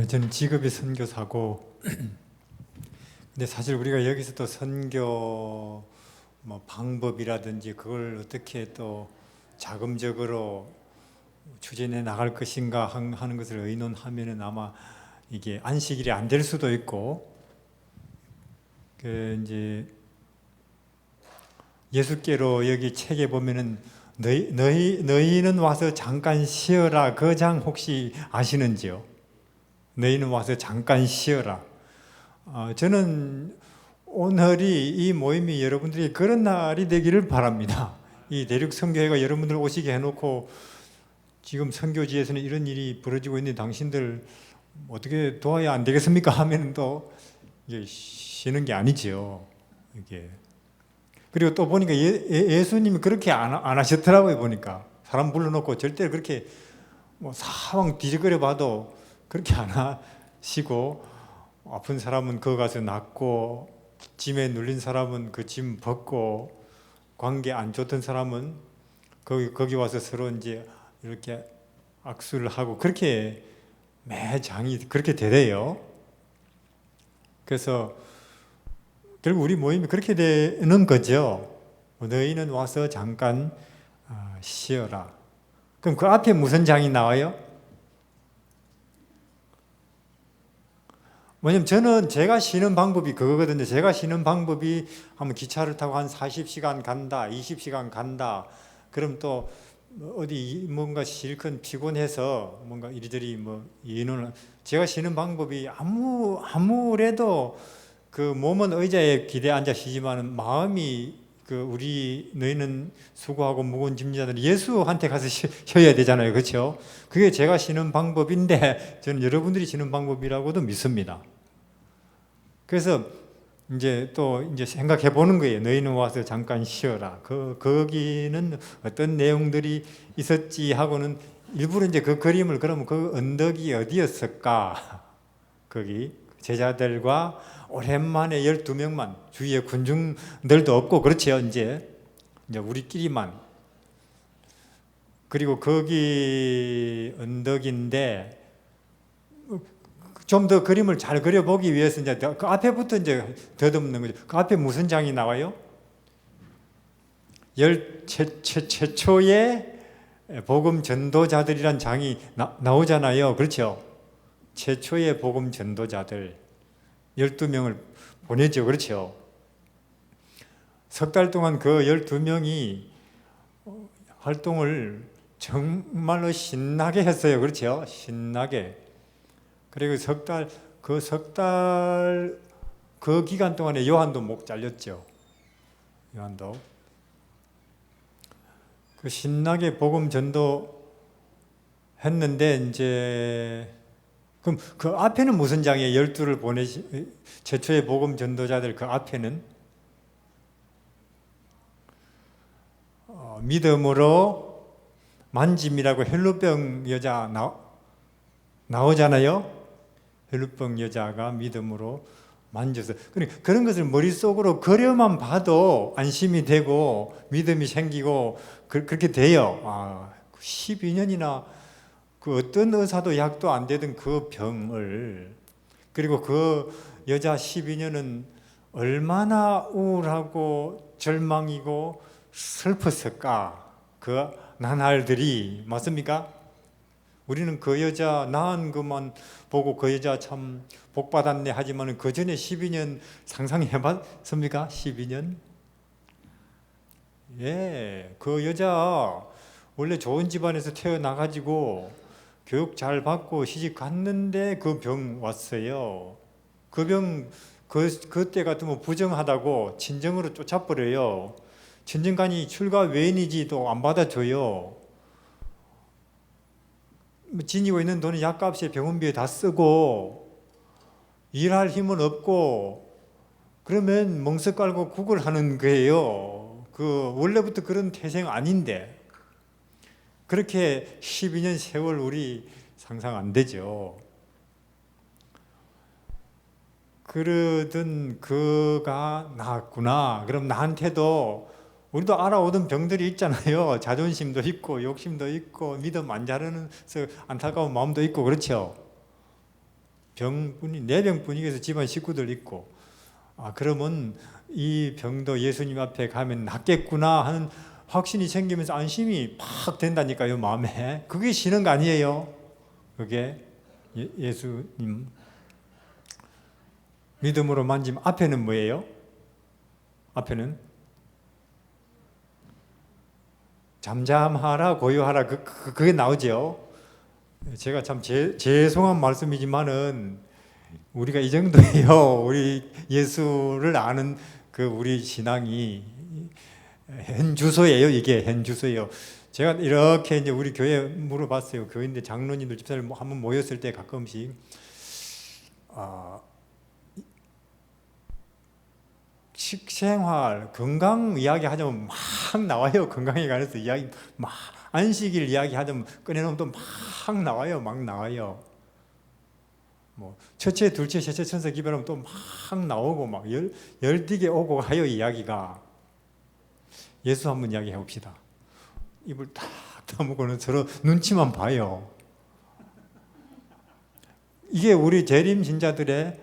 저는 직업이 선교사고 근데 사실 우리가 여기서 또 선교 방법이라든지 그걸 어떻게 또 자금적으로 추진해 나갈 것인가 하는 것을 의논하면은 아마 이게 안식일이 안 될 수도 있고 이제 예수께로 여기 책에 보면은 너희는 와서 잠깐 쉬어라 그 장 혹시 아시는지요? 너희는 와서 잠깐 쉬어라. 저는 오늘이 이 모임이 여러분들이 그런 날이 되기를 바랍니다. 이 대륙선교회가 여러분들 오시게 해놓고 지금 선교지에서는 이런 일이 벌어지고 있는 당신들 어떻게 도와야 안 되겠습니까? 하면 또 이게 쉬는 게 아니죠. 이게 그리고 또 보니까 예수님이 그렇게 안 하셨더라고요. 보니까 사람 불러놓고 절대 그렇게 사방 뒤적거려 봐도 그렇게 안 하시고 아픈 사람은 거기 가서 낫고 짐에 눌린 사람은 그 짐 벗고 관계 안 좋던 사람은 거기 와서 서로 이제 이렇게 악수를 하고 그렇게 매장이 그렇게 되래요. 그래서 결국 우리 모임이 그렇게 되는 거죠. 너희는 와서 잠깐 쉬어라. 그럼 그 앞에 무슨 장이 나와요? 왜냐면 저는 제가 쉬는 방법이 그거거든요. 제가 쉬는 방법이 한번 기차를 타고 한 40시간 간다, 20시간 간다. 그럼 또 어디 뭔가 실컷 피곤해서 뭔가 이리저리 이론을 제가 쉬는 방법이 아무래도 그 몸은 의자에 기대 앉아 쉬지만 마음이 너희는 수고하고 무거운 짐자들 예수한테 가서 쉬어야 되잖아요. 그렇죠? 그게 제가 쉬는 방법인데 저는 여러분들이 쉬는 방법이라고도 믿습니다. 그래서 이제 생각해 보는 거예요. 너희는 와서 잠깐 쉬어라. 거기는 어떤 내용들이 있었지 하고는 일부러 이제 그 그림을 그러면 그 언덕이 어디였을까? 거기 제자들과 오랜만에 12명만 주위에 군중들도 없고 그렇죠. 이제 우리끼리만 그리고 거기 언덕인데 좀 더 그림을 잘 그려보기 위해서 이제 그 앞에부터 이제 더듬는 거죠. 그 앞에 무슨 장이 나와요? 최초의 복음 전도자들이란 장이 나오잖아요. 그렇죠? 최초의 복음 전도자들 12명을 보내죠. 그렇죠? 석 달 동안 그 12명이 활동을 정말로 신나게 했어요. 그렇죠? 신나게. 그리고 석 달 그 기간 동안에 요한도 목 잘렸죠. 요한도. 그 신나게 복음 전도 했는데 이제 그럼 그 앞에는 무슨 장이에요? 12를 최초의 복음 전도자들 그 앞에는 믿음으로 만짐이라고 헬루병 여자 나오잖아요. 헬루병 여자가 믿음으로 만져서 그런 것을 머릿속으로 그려만 봐도 안심이 되고 믿음이 생기고 그렇게 돼요. 12년이나 그 어떤 의사도 약도 안 되던 그 병을 그리고 그 여자 12년은 얼마나 우울하고 절망이고 슬펐을까 그 나날들이 맞습니까? 우리는 그 여자 낳은 것만 보고 그 여자 참 복받았네 하지만 그 전에 12년 상상해봤습니까? 12년? 예, 그 여자 원래 좋은 집안에서 태어나가지고 교육 잘 받고 시집 갔는데 그 병 왔어요. 그 병 그때 같으면 부정하다고 친정으로 쫓아버려요. 친정간이 출가 외인이지도 안 받아줘요. 지니고 있는 돈은 약값에 병원비에 다 쓰고 일할 힘은 없고 그러면 멍석 깔고 국을 하는 거예요. 원래부터 그런 태생 아닌데 그렇게 12년 세월 우리 상상 안 되죠. 그러던 그가 나았구나. 그럼 나한테도 우리도 알아오던 병들이 있잖아요. 자존심도 있고 욕심도 있고 믿음 안 자라면서 안타까운 마음도 있고 그렇죠. 병분이 내 병뿐이 해서 집안 식구들 있고, 그러면 이 병도 예수님 앞에 가면 낫겠구나 하는 확신이 생기면서 안심이 팍 된다니까요, 마음에. 그게 쉬는 거 아니에요? 그게 예수님 믿음으로 만지면 앞에는 뭐예요? 앞에는 잠잠하라 고요하라 그게 나오죠. 제가 참 죄송한 말씀이지만은 우리가 이 정도예요. 우리 예수를 아는 그 우리 신앙이 현 주소예요. 이게 현 주소예요. 제가 이렇게 이제 우리 교회 물어봤어요. 교회인데 장로님들 집사님 한번 모였을 때 가끔씩 식생활, 건강 이야기 하자면 막 나와요. 건강에 관해서 이야기 막 안식일 이야기 하자면 꺼내놓으면 또 막 나와요. 막 나와요. 뭐 첫째, 둘째, 셋째 천사 기별하면 또 막 나오고 막 열띠게 오고 하요 이야기가. 예수 한번 이야기해 봅시다. 입을 탁 다무고는 서로 눈치만 봐요. 이게 우리 재림 신자들의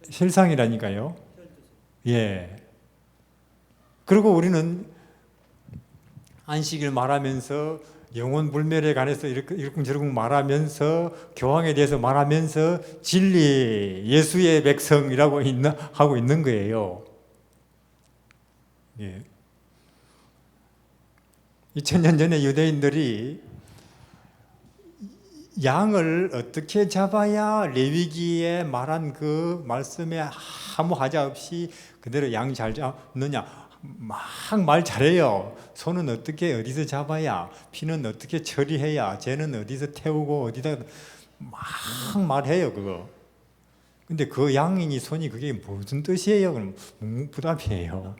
실상이라니까요. 예. 그리고 우리는 안식일 말하면서 영혼 불멸에 관해서 이러쿵저러쿵 말하면서 교황에 대해서 말하면서 진리 예수의 백성이라고 하고 있는 거예요. 예. 2000년 전에 유대인들이 양을 어떻게 잡아야 레위기에 말한 그 말씀에 아무 하자 없이 그대로 양 잘 잡느냐 막 말 잘해요. 소는 어떻게 어디서 잡아야, 피는 어떻게 처리해야, 쟤는 어디서 태우고 어디다 막 말해요 그거. 근데 그 양이니 손이 그게 무슨 뜻이에요? 그럼 묵묵부답이에요.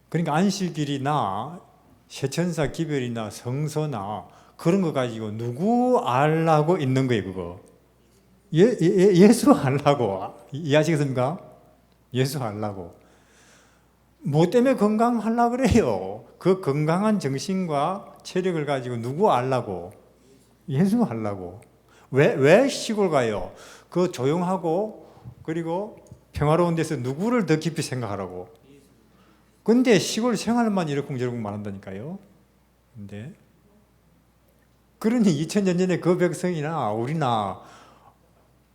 그러니까 안식일이나 세천사 기별이나 성서나 그런 거 가지고 누구 알라고 있는 거예요 그거. 예수 알라고. 이해하시겠습니까? 예수 알라고. 뭐 때문에 건강하려고 그래요? 그 건강한 정신과 체력을 가지고 누구 알라고? 예수 알라고. 왜 시골 가요? 그 조용하고 그리고 평화로운 데서 누구를 더 깊이 생각하라고? 근데 시골 생활만 이러쿵저러쿵 말한다니까요. 근데 그러니 2000년 전에 그 백성이나 우리나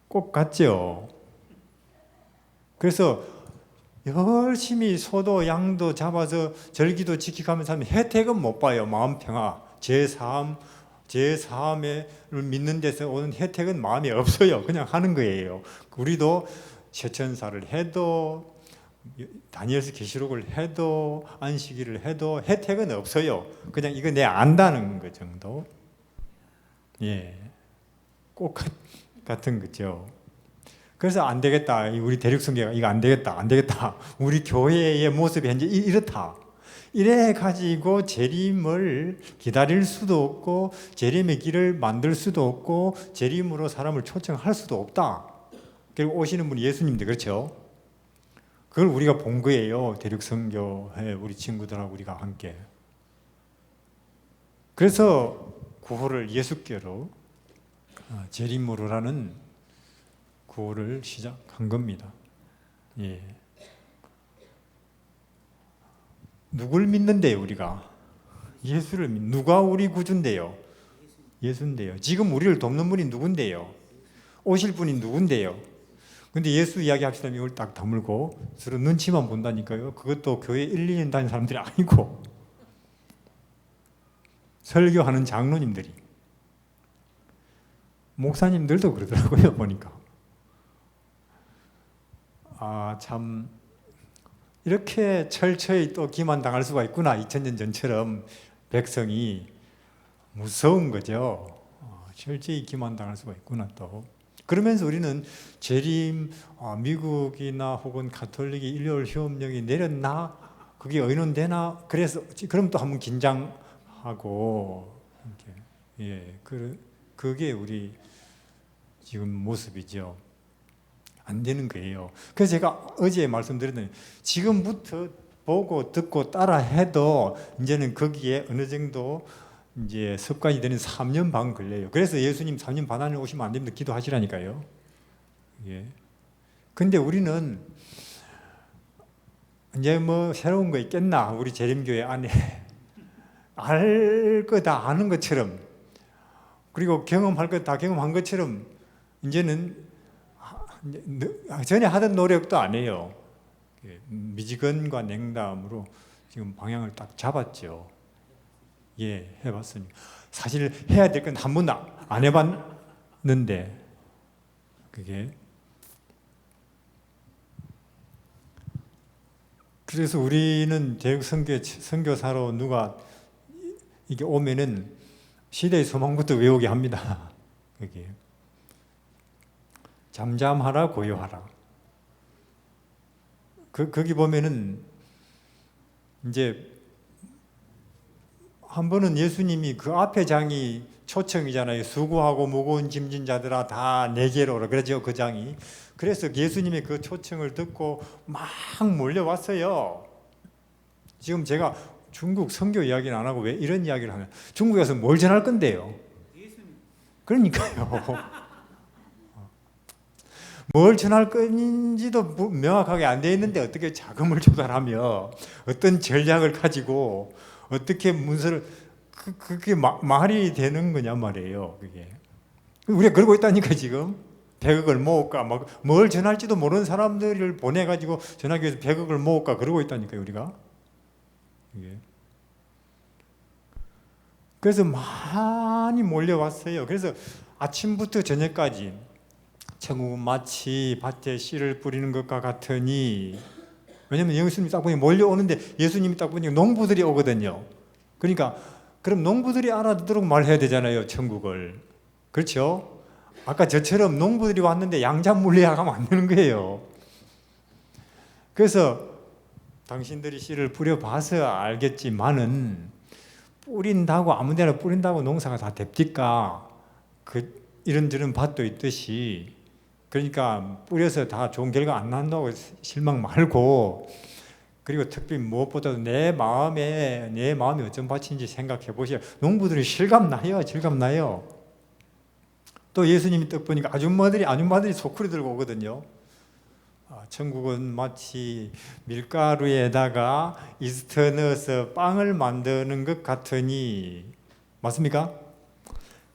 꼭 같죠. 그래서 열심히 소도 양도 잡아서 절기도 지키가면서 하면 혜택은 못 봐요. 마음 평화, 제3을 믿는 데서 오는 혜택은 마음에 없어요. 그냥 하는 거예요. 우리도 세천사를 해도 다니엘서 계시록을 해도 안식일을 해도 혜택은 없어요. 그냥 이거 내 안다는 거 정도. 예, 꼭 같은 거죠. 그래서 안 되겠다. 우리 대륙성계가 이거 안 되겠다. 우리 교회의 모습이 현재 이렇다. 이래 가지고 재림을 기다릴 수도 없고 재림의 길을 만들 수도 없고 재림으로 사람을 초청할 수도 없다. 그리고 오시는 분이 예수님인데 그렇죠? 그걸 우리가 본 거예요. 대륙성교회 우리 친구들하고 우리가 함께. 그래서 구호를 예수께로 재림으로라는 구호를 시작한 겁니다. 예. 누굴 믿는데요, 우리가? 예수를 누가 우리 구주인데요? 예수인데요. 지금 우리를 돕는 분이 누군데요? 오실 분이 누군데요? 근데 예수 이야기 합시다. 이걸 딱 다물고 서로 눈치만 본다니까요. 그것도 교회 1, 2년 다니는 사람들이 아니고 설교하는 장로님들이, 목사님들도 그러더라고요, 보니까. 참 이렇게 철저히 또 기만당할 수가 있구나. 2000년 전처럼 백성이 무서운 거죠. 철저히 기만당할 수가 있구나 또. 그러면서 우리는 재림, 미국이나 혹은 가톨릭이 일요일 휴업령이 내렸나? 그게 의논되나? 그래서 그럼 또 한번 긴장하고 이렇게. 예, 그게 우리 지금 모습이죠. 안 되는 거예요. 그래서 제가 어제 말씀드렸더니 지금부터 보고 듣고 따라 해도 이제는 거기에 어느 정도 이제 습관이 되는 3년 반 걸려요. 그래서 예수님 3년 반 안에 오시면 안 됩니다. 기도하시라니까요. 예. 근데 우리는 이제 뭐 새로운 거 있겠나? 우리 재림교회 안에 알 거 다 아는 것처럼, 그리고 경험할 거 다 경험한 것처럼 이제는 전에 하던 노력도 안 해요. 미지근과 냉담으로 지금 방향을 딱 잡았죠. 예, 해봤으니까. 사실 해야 될 건 한 번도 안 해봤는데, 그게. 그래서 우리는 대학 선교사로 누가 이게 오면은 시대의 소망부터 외우게 합니다. 그게. 잠잠하라, 고요하라. 거기 보면은 이제 한 번은 예수님이 그 앞에 장이 초청이잖아요. 수고하고 무거운 짐진 자들아 다 내게로 오라. 그러죠, 그 장이. 그래서 예수님의 그 초청을 듣고 막 몰려왔어요. 지금 제가 중국 선교 이야기는 안 하고 왜 이런 이야기를 하냐. 중국에 가서 뭘 전할 건데요? 그러니까요. 뭘 전할 건지도 명확하게 안 되어 있는데 어떻게 자금을 조달하며 어떤 전략을 가지고 어떻게 문서를 그게 말이 되는 거냐 말이에요. 그게 우리가 그러고 있다니까. 지금 100억을 모을까, 막 뭘 전할지도 모르는 사람들을 보내 가지고 전하기 위해서 100억을 모을까 그러고 있다니까요, 우리가. 이게. 그래서 많이 몰려왔어요. 그래서 아침부터 저녁까지 천국은 마치 밭에 씨를 뿌리는 것과 같으니, 왜냐하면 예수님이 딱 보니 몰려오는데 예수님이 딱 보니 농부들이 오거든요. 그러니까 그럼 농부들이 알아듣도록 말해야 되잖아요, 천국을. 그렇죠? 아까 저처럼 농부들이 왔는데 양자 물리학하면 안 되는 거예요. 그래서 당신들이 씨를 뿌려봐서 알겠지만은 뿌린다고 아무데나 뿌린다고 농사가 다 됩니까? 이런저런 밭도 있듯이, 그러니까 뿌려서 다 좋은 결과 안 난다고 실망 말고, 그리고 특별히 무엇보다도 내 마음이 어떤 밭인지 생각해 보세요. 농부들이 실감나요. 또 예수님이 딱 보니까 아줌마들이 소쿠리 들고 오거든요. 천국은 마치 밀가루에다가 이스트 넣어서 빵을 만드는 것 같으니, 맞습니까?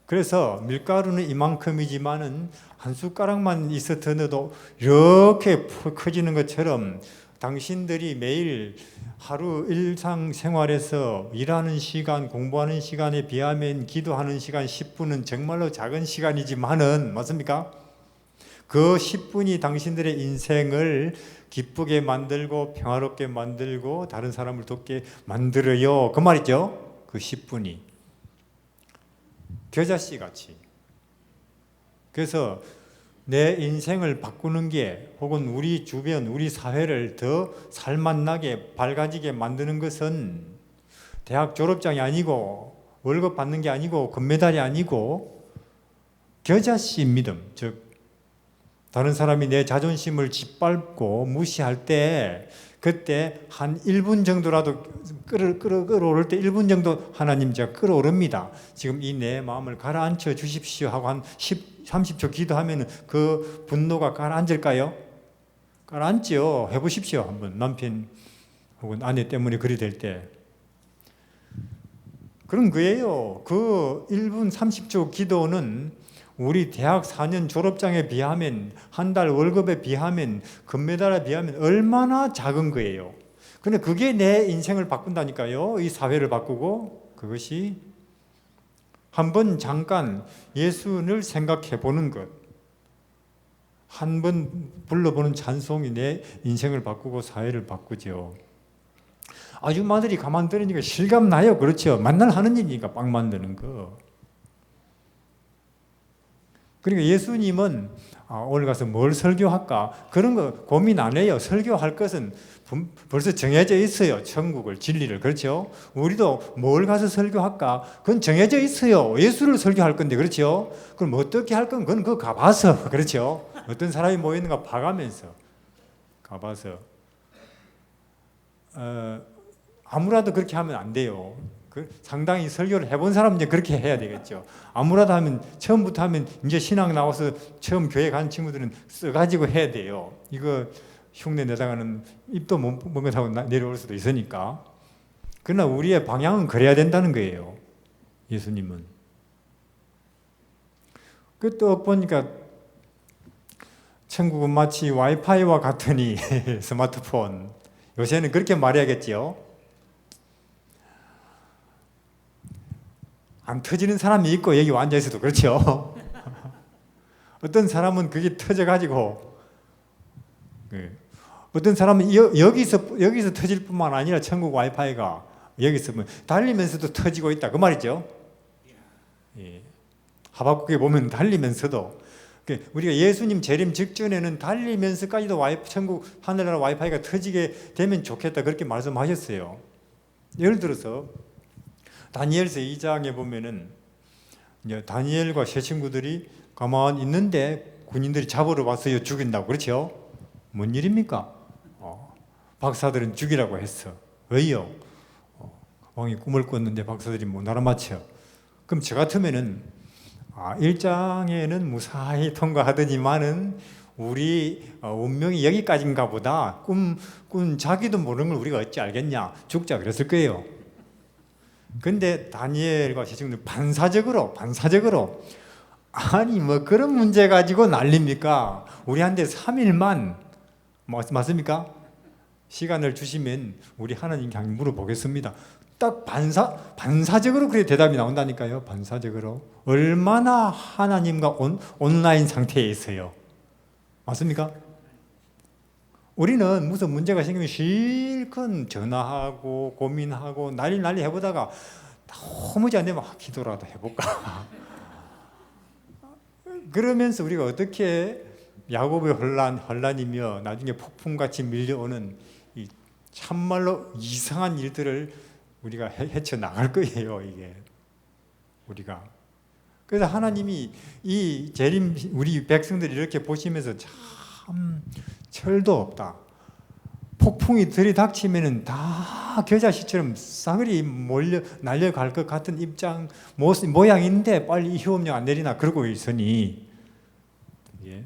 그래서 밀가루는 이만큼이지만은 한 숟가락만 이스트 넣어도 이렇게 커지는 것처럼 당신들이 매일 하루 일상생활에서 일하는 시간, 공부하는 시간에 비하면 기도하는 시간 10분은 정말로 작은 시간이지만은, 맞습니까? 그 10분이 당신들의 인생을 기쁘게 만들고 평화롭게 만들고 다른 사람을 돕게 만들어요. 그 말이죠. 그 10분이. 겨자씨 같이. 그래서 내 인생을 바꾸는 게, 혹은 우리 주변, 우리 사회를 더 살맛나게 밝아지게 만드는 것은 대학 졸업장이 아니고 월급 받는 게 아니고 금메달이 아니고 겨자씨 믿음, 즉 다른 사람이 내 자존심을 짓밟고 무시할 때 그때 한 1분 정도라도 끌어오를 때 1분 정도 하나님 제가 끌어오릅니다. 지금 이 내 마음을 가라앉혀 주십시오 하고 한 30초 기도하면 그 분노가 가라앉을까요? 가라앉죠. 해보십시오. 한번 남편 혹은 아내 때문에 그리 될 때. 그런 거예요. 그 1분 30초 기도는 우리 대학 4년 졸업장에 비하면, 한 달 월급에 비하면, 금메달에 비하면 얼마나 작은 거예요. 근데 그게 내 인생을 바꾼다니까요. 이 사회를 바꾸고. 그것이 한번 잠깐 예수를 생각해 보는 것, 한 번 불러보는 찬송이 내 인생을 바꾸고 사회를 바꾸죠. 아줌마들이 가만 들으니까 실감 나요. 그렇죠. 만날 하는 일이니까 빵 만드는 거. 그러니까 예수님은 오늘 가서 뭘 설교할까? 그런 거 고민 안 해요. 설교할 것은 벌써 정해져 있어요. 천국을, 진리를. 그렇죠? 우리도 뭘 가서 설교할까? 그건 정해져 있어요. 예수를 설교할 건데, 그렇죠? 그럼 어떻게 할 건? 그건 그거 가봐서, 그렇죠? 어떤 사람이 모이는가 봐가면서 가봐서. 아무라도 그렇게 하면 안 돼요. 상당히 설교를 해본 사람은 이제 그렇게 해야 되겠죠. 아무라도 하면 처음부터 하면 이제 신앙 나와서 처음 교회 간 친구들은 써가지고 해야 돼요. 이거 흉내 내다가는 입도 못 먹어하고 내려올 수도 있으니까. 그러나 우리의 방향은 그래야 된다는 거예요. 예수님은. 그 또 보니까 천국은 마치 와이파이와 같으니 스마트폰. 요새는 그렇게 말해야겠지요. 안 터지는 사람이 있고 여기 앉아 있어도 그렇죠. 어떤 사람은 그게 터져가지고 어떤 사람은 여기서 터질 뿐만 아니라 천국 와이파이가 여기서 달리면서도 터지고 있다 그 말이죠. 예. 하박국에 보면 달리면서도 우리가 예수님 재림 직전에는 달리면서까지도 천국 하늘나라 와이파이가 터지게 되면 좋겠다 그렇게 말씀하셨어요. 예를 들어서 다니엘서 2장에 보면은 이제 다니엘과 세 친구들이 가만히 있는데 군인들이 잡으러 왔어요. 죽인다고. 그렇죠? 뭔 일입니까? 박사들은 죽이라고 했어. 왜요? 왕이 꿈을 꿨는데 박사들이 못 알아맞혀. 그럼 저 같으면은 1장에는 무사히 통과하더니만은 우리 운명이 여기까지인가 보다. 꿈 자기도 모르는 걸 우리가 어찌 알겠냐. 죽자 그랬을 거예요. 근데 다니엘과 세 친구들 반사적으로 아니 뭐 그런 문제 가지고 난립니까? 우리한테 3일만 맞습니까? 시간을 주시면 우리 하나님께 한번 물어보겠습니다. 딱 반사적으로 그렇게 대답이 나온다니까요. 반사적으로. 얼마나 하나님과 온라인 상태에 있어요. 맞습니까? 우리는 무슨 문제가 생기면 실컷 전화하고 고민하고 난리 해보다가 도무지 안 되면 기도라도 해볼까. 그러면서 우리가 어떻게 야곱의 혼란이며 나중에 폭풍같이 밀려오는 이 참말로 이상한 일들을 우리가 헤쳐나갈 거예요. 이게 우리가. 그래서 하나님이 이 재림 우리 백성들이 이렇게 보시면서 참 철도 없다. 폭풍이 들이닥치면은 다 겨자씨처럼 싸그리 날려갈 것 같은 모양인데 빨리 휴업령 안 내리나 그러고 있으니 예.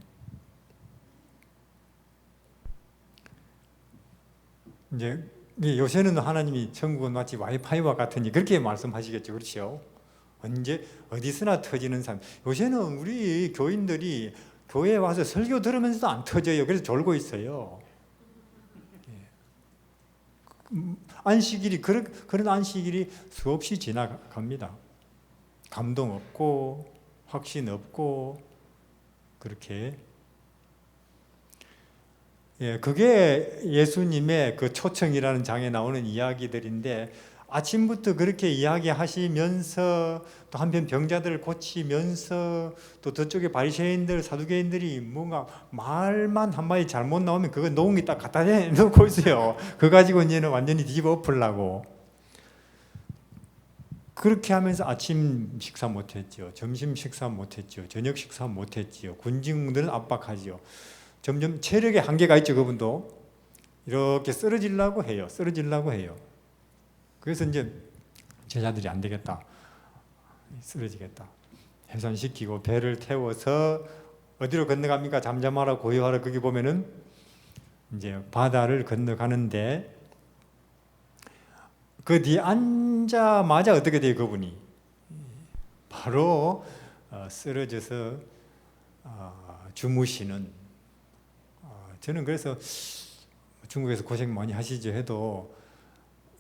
이제 요새는 하나님이 천국은 마치 와이파이와 같으니 그렇게 말씀하시겠죠. 그렇죠? 언제 어디서나 터지는 삶. 요새는 우리 교인들이 교회에 와서 설교 들으면서도 안 터져요. 그래서 졸고 있어요. 안식일이 그런 안식일이 수없이 지나갑니다. 감동 없고 확신 없고 그렇게. 예, 그게 예수님의 그 초청이라는 장에 나오는 이야기들인데 아침부터 그렇게 이야기하시면서 또 한편 병자들을 고치면서 또 저쪽에 바리새인들 사두개인들이 뭔가 말만 한마디 잘못 나오면 그거 놓은 게 딱 갖다 놓고 있어요. 그거 가지고 이제는 완전히 뒤집어 엎으려고. 그렇게 하면서 아침 식사 못했죠. 점심 식사 못했죠. 저녁 식사 못했죠. 군중들은 압박하죠. 점점 체력의 한계가 있죠. 그분도 이렇게 쓰러지려고 해요. 그래서 이제 제자들이 안 되겠다. 쓰러지겠다. 해산시키고 배를 태워서 어디로 건너갑니까? 잠잠하라 고요하라. 거기 보면은 이제 바다를 건너가는데 그 뒤에 앉자마자 어떻게 돼요? 그분이 바로 쓰러져서 주무시는. 저는 그래서 중국에서 고생 많이 하시죠 해도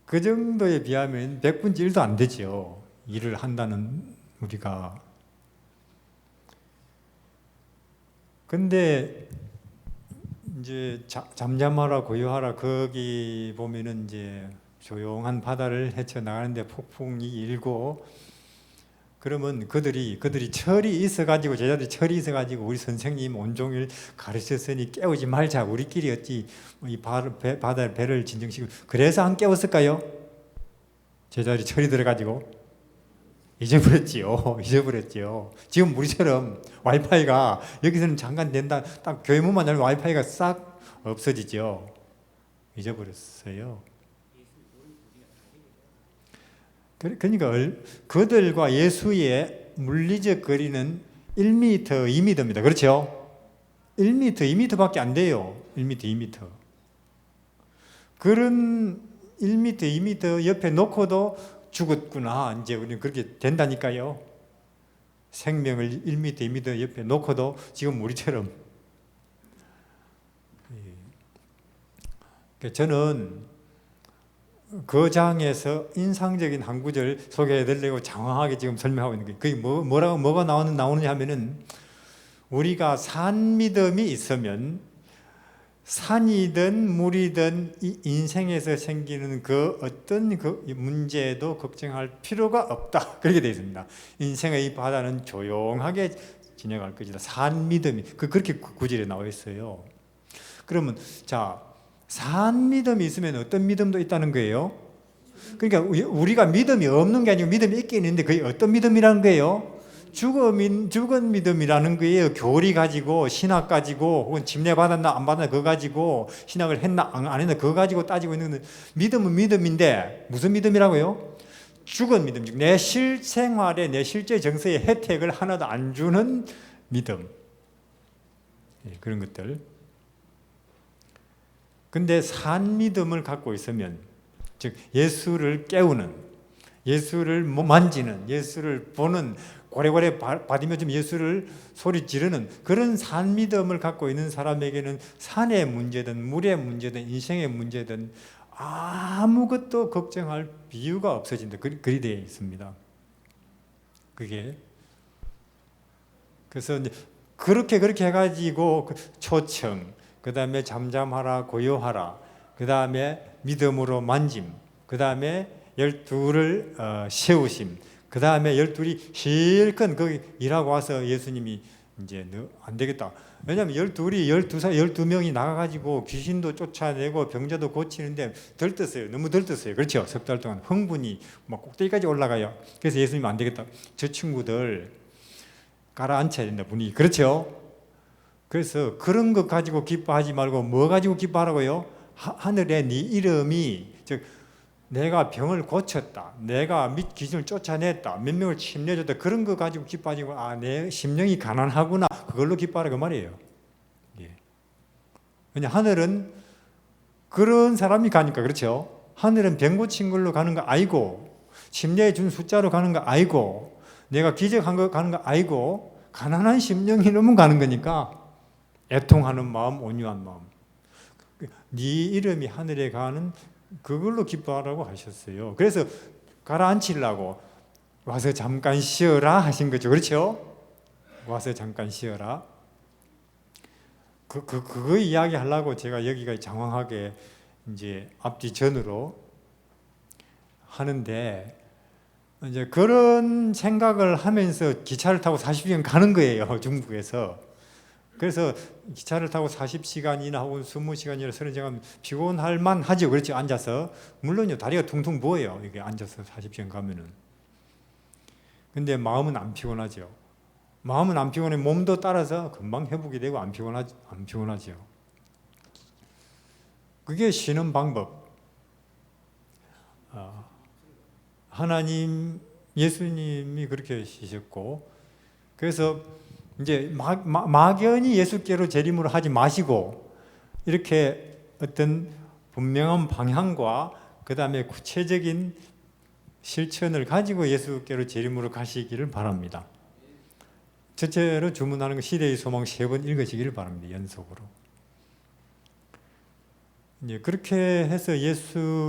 그 정도에 비하면 100분의 1도 안 되죠. 일을 한다는 우리가. 근데 이제 잠잠하라 고요하라 거기 보면은 이제 조용한 바다를 헤쳐나가는데 폭풍이 일고 그러면 그들이 철이 있어가지고 제자들이 철이 있어가지고 우리 선생님 온종일 가르쳤으니 깨우지 말자. 우리끼리 어찌 이 바다에 배를 진정시키고 그래서 안 깨웠을까요? 제자들이 철이 들어가지고 잊어버렸지요. 지금 우리처럼 와이파이가 여기서는 잠깐 된다. 딱 교회 문만 열면 와이파이가 싹 없어지죠. 잊어버렸어요. 그러니까 그들과 예수의 물리적 거리는 1m, 2m입니다. 그렇죠? 1m, 2m밖에 안 돼요. 1m, 2m. 그런 1m, 2m 옆에 놓고도 죽었구나. 이제 우리는 그렇게 된다니까요. 생명을 1m, 2m 옆에 놓고도 지금 우리처럼. 저는 그 장에서 인상적인 한 구절 소개해드리려고 장황하게 지금 설명하고 있는 거예요. 그게 뭐가 나오느냐 하면은, 우리가 산 믿음이 있으면 산이든 물이든 이 인생에서 생기는 그 어떤 그 문제도 걱정할 필요가 없다. 그렇게 되어 있습니다. 인생의 이 바다는 조용하게 지나갈 것이다. 산 믿음이 그렇게 구절에 나와 있어요. 그러면 자, 산 믿음이 있으면 어떤 믿음도 있다는 거예요? 그러니까 우리가 믿음이 없는 게 아니고 믿음이 있긴 있는데 그게 어떤 믿음이라는 거예요? 죽은 믿음이라는 거예요. 교리 가지고, 신학 가지고, 혹은 침례 받았나 안 받았나 그거 가지고, 신학을 했나 안 했나 그거 가지고 따지고 있는 믿음은 믿음인데 무슨 믿음이라고요? 죽은 믿음, 내 실생활에 내 실제 정서에 혜택을 하나도 안 주는 믿음. 그런 것들. 근데 산 믿음을 갖고 있으면, 즉 예수를 깨우는, 예수를 만지는, 예수를 보는, 고래고래 받으며 좀 예수를 소리 지르는 그런 산 믿음을 갖고 있는 사람에게는 산의 문제든 물의 문제든 인생의 문제든 아무것도 걱정할 이유가 없어진다. 그리 되어 있습니다. 그게 그래서 이제 그렇게 해가지고 초청, 그 다음에 잠잠하라, 고요하라, 그 다음에 믿음으로 만짐, 그 다음에 12를 세우심, 그 다음에 12이 실컷 거기 일하고 와서 예수님이 이제 너 안 되겠다. 왜냐하면 12명이 나가가지고 귀신도 쫓아내고 병자도 고치는데 들떴어요. 너무 들떴어요. 그렇죠? 석 달 동안 흥분이 막 꼭대기까지 올라가요. 그래서 예수님 안 되겠다. 저 친구들 가라앉혀야 된다, 분위기. 그렇죠? 그래서 그런 것 가지고 기뻐하지 말고 뭐 가지고 기뻐하라고요? 하늘에 네 이름이, 즉 내가 병을 고쳤다, 내가 귀신을 쫓아냈다, 몇 명을 침례줬다, 그런 거 가지고 기뻐하지 말고 내 심령이 가난하구나, 그걸로 기뻐하라 그 말이에요. 예. 왜냐 하늘은 그런 사람이 가니까. 그렇죠? 하늘은 병 고친 걸로 가는 거 아니고, 침례해 준 숫자로 가는 거 아니고, 내가 기적한 거 가는 거 아니고, 가난한 심령이 너무 가는 거니까 애통하는 마음, 온유한 마음, 네 이름이 하늘에 가는 그걸로 기뻐하라고 하셨어요. 그래서 가라앉히려고 와서 잠깐 쉬어라 하신 거죠. 그렇죠? 와서 잠깐 쉬어라. 그거 이야기 하려고 제가 여기가 장황하게 이제 앞뒤 전으로 하는데, 이제 그런 생각을 하면서 기차를 타고 40시간 가는 거예요, 중국에서. 그래서 기차를 타고 40시간이나 혹은 20시간이나 30시간 피곤할 만 하죠. 그렇죠? 앉아서. 물론요, 다리가 퉁퉁 부어요. 이게 앉아서 40시간 가면은. 근데 마음은 안 피곤하죠. 마음은 안 피곤해. 몸도 따라서 금방 회복이 되고 안 피곤하죠. 그게 쉬는 방법. 하나님, 예수님이 그렇게 쉬셨고, 그래서 이제 막연히 예수께로 재림으로 하지 마시고, 이렇게 어떤 분명한 방향과 그 다음에 구체적인 실천을 가지고 예수께로 재림으로 가시기를 바랍니다. 첫째로 주문하는 거 시대의 소망 3번 읽으시기를 바랍니다. 연속으로. 이제 그렇게 해서 예수가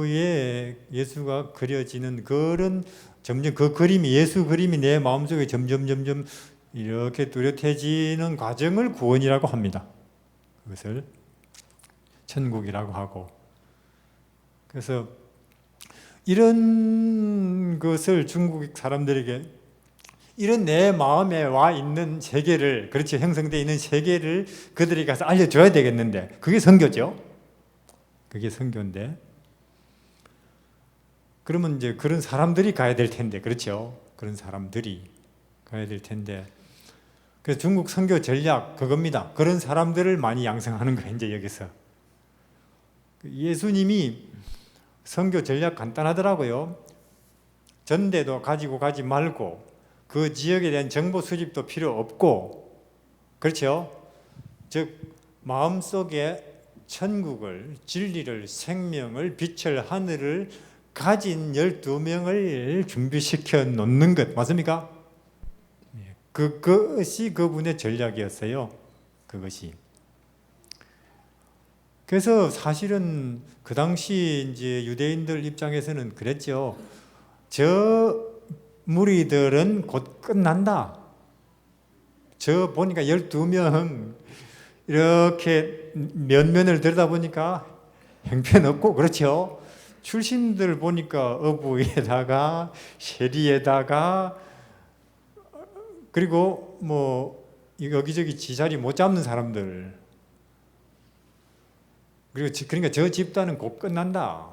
그려지는 그런 점점 그 그림이, 예수 그림이 내 마음속에 점점 이렇게 뚜렷해지는 과정을 구원이라고 합니다. 그것을 천국이라고 하고. 그래서 이런 것을 중국 사람들에게, 이런 내 마음에 와 있는 세계를, 그렇죠, 형성되어 있는 세계를 그들에게 가서 알려줘야 되겠는데, 그게 선교죠. 그게 선교인데, 그러면 이제 그런 사람들이 가야 될 텐데, 그렇죠? 그런 사람들이 가야 될 텐데, 그래서 중국 선교 전략 그겁니다. 그런 사람들을 많이 양성하는 거예요. 이제 여기서 예수님이 선교 전략 간단하더라고요. 전대도 가지고 가지 말고 그 지역에 대한 정보 수집도 필요 없고, 그렇죠? 즉 마음속에 천국을, 진리를, 생명을, 빛을, 하늘을 가진 12명을 준비시켜 놓는 것 맞습니까? 그것이 그분의 전략이었어요. 그것이. 그래서 사실은 그 당시 이제 유대인들 입장에서는 그랬죠. 저 무리들은 곧 끝난다. 저 보니까 12명 이렇게 면면을 들여다보니까 형편없고, 그렇죠? 출신들 보니까 어부에다가 세리에다가 그리고 뭐 여기저기 지자리 못 잡는 사람들, 그리고 그러니까 저 집단은 곧 끝난다.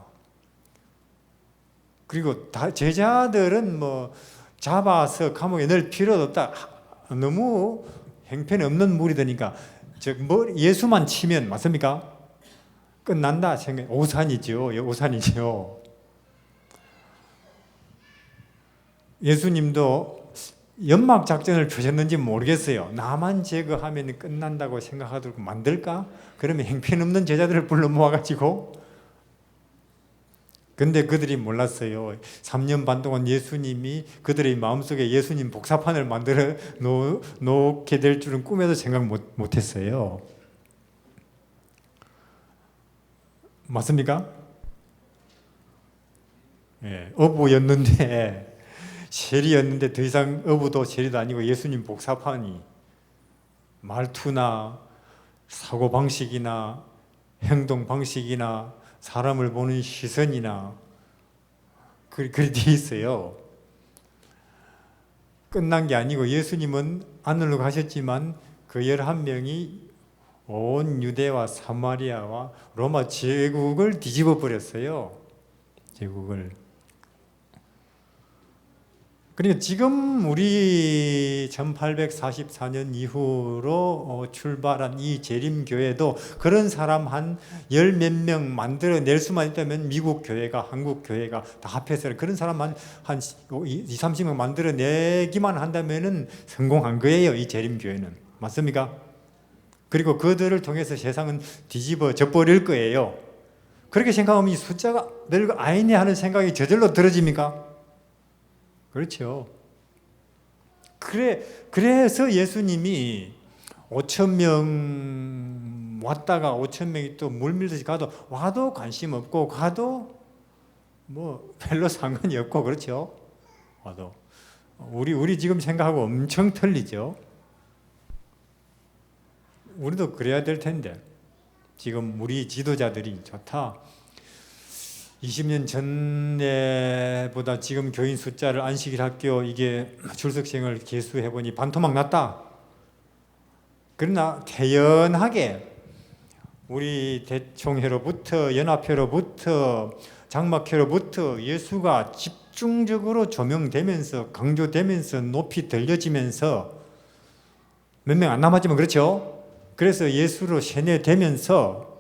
그리고 다 제자들은 뭐 잡아서 감옥에 넣을 필요도 없다. 너무 형편없는 무리들이니까 뭐 예수만 치면 맞습니까? 끝난다 생각. 오산이죠. 오산이죠. 예수님도 연막 작전을 펴셨는지 모르겠어요. 나만 제거하면 끝난다고 생각하도록 만들까? 그러면 형편없는 제자들을 불러 모아가지고. 근데 그들이 몰랐어요. 3년 반 동안 예수님이 그들의 마음속에 예수님 복사판을 만들어 놓게 될 줄은 꿈에도 생각 못했어요. 맞습니까? 예, 어부였는데 세리였는데 더 이상 어부도 세리도 아니고 예수님 복사판이 말투나 사고방식이나 행동방식이나 사람을 보는 시선이나 그리 돼 있어요. 끝난 게 아니고 예수님은 하늘로 가셨지만 그 11명이 온 유대와 사마리아와 로마 제국을 뒤집어 버렸어요. 제국을. 그러니까 지금 우리 1844년 이후로 출발한 이 재림교회도 그런 사람 한 열 몇 명 만들어낼 수만 있다면 미국 교회가, 한국 교회가 다 합해서 그런 사람 한 20, 30명 만들어내기만 한다면 성공한 거예요. 이 재림교회는. 맞습니까? 그리고 그들을 통해서 세상은 뒤집어져 버릴 거예요. 그렇게 생각하면 이 숫자가 별거 아니네 하는 생각이 저절로 들어집니까? 그렇죠. 그래서 예수님이 5,000명 왔다가 5,000명이 또 물밀듯이 와도 관심 없고 가도 뭐 별로 상관이 없고, 그렇죠. 와도 우리 지금 생각하고 엄청 틀리죠. 우리도 그래야 될 텐데 지금 우리 지도자들이 좋다. 20년 전에보다 지금 교인 숫자를 안식일 학교 이게 출석생을 개수해보니 반토막 났다. 그러나 태연하게 우리 대총회로부터 연합회로부터 장막회로부터 예수가 집중적으로 조명되면서 강조되면서 높이 들려지면서 몇 명 안 남았지만 그렇죠. 그래서 예수로 세뇌되면서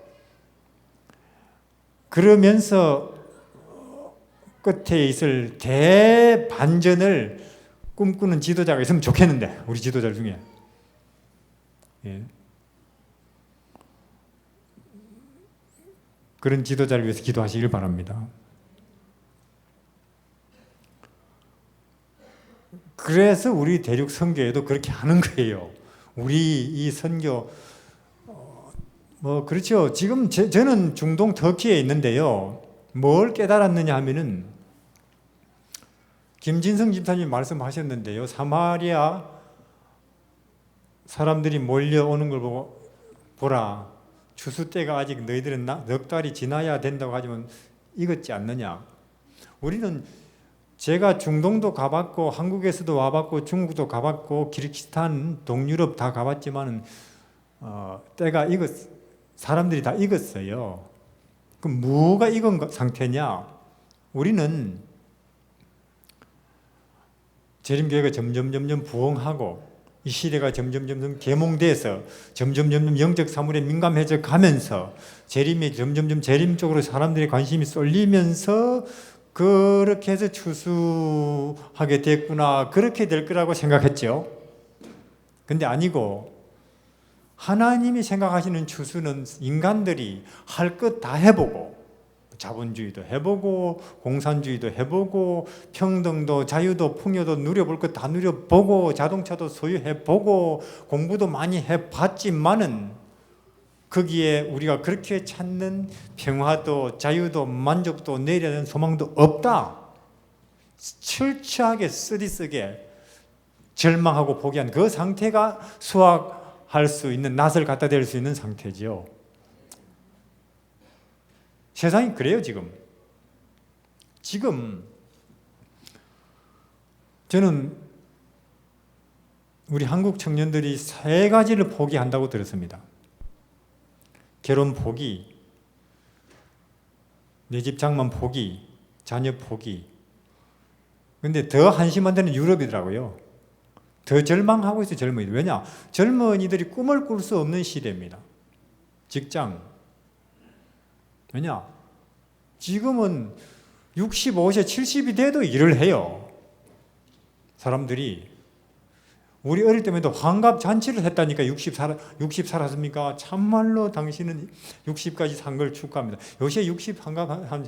그러면서 끝에 있을 대반전을 꿈꾸는 지도자가 있으면 좋겠는데, 우리 지도자 중에. 예. 그런 지도자를 위해서 기도하시길 바랍니다. 그래서 우리 대륙 선교에도 그렇게 하는 거예요. 우리 이 선교 뭐 그렇죠. 지금 저는 중동 터키에 있는데요. 뭘 깨달았느냐 하면은 김진성 집사님 말씀하셨는데요. 사마리아 사람들이 몰려오는 걸 보고 보라. 추수 때가 아직 너희들은 넉 달이 지나야 된다고 하지만 익었지 않느냐. 우리는 제가 중동도 가봤고 한국에서도 와봤고 중국도 가봤고 키르기스탄, 동유럽 다 가봤지만은 때가 사람들이 다 익었어요. 그럼 뭐가 익은 상태냐? 우리는 재림교회가 점점 부흥하고 이 시대가 점점 계몽돼서 점점 영적 사물에 민감해져 가면서 재림이 점점 재림 쪽으로 사람들의 관심이 쏠리면서 그렇게 해서 추수하게 됐구나, 그렇게 될 거라고 생각했죠. 근데 아니고, 하나님이 생각하시는 추수는 인간들이 할 것 다 해보고, 자본주의도 해보고, 공산주의도 해보고, 평등도 자유도 풍요도 누려볼 것 다 누려보고, 자동차도 소유해보고, 공부도 많이 해봤지만은 거기에 우리가 그렇게 찾는 평화도 자유도 만족도 내리는 소망도 없다. 철저하게 쓰디쓰게 절망하고 포기한 그 상태가 수확할 수 있는, 낫을 갖다 댈 수 있는 상태죠. 세상이 그래요. 지금 저는 우리 한국 청년들이 3가지를 포기한다고 들었습니다. 결혼 포기, 내 집 장만 포기, 자녀 포기. 근데 더 한심한 데는 유럽이더라고요. 더 절망하고 있어요, 젊은이들. 왜냐? 젊은이들이 꿈을 꿀 수 없는 시대입니다. 직장. 왜냐? 지금은 65세, 70이 돼도 일을 해요. 사람들이. 우리 어릴 때에도 환갑 잔치를 했다니까. 60 살았습니까? 참말로 당신은 60까지 산 걸 축하합니다. 요새 60 환갑한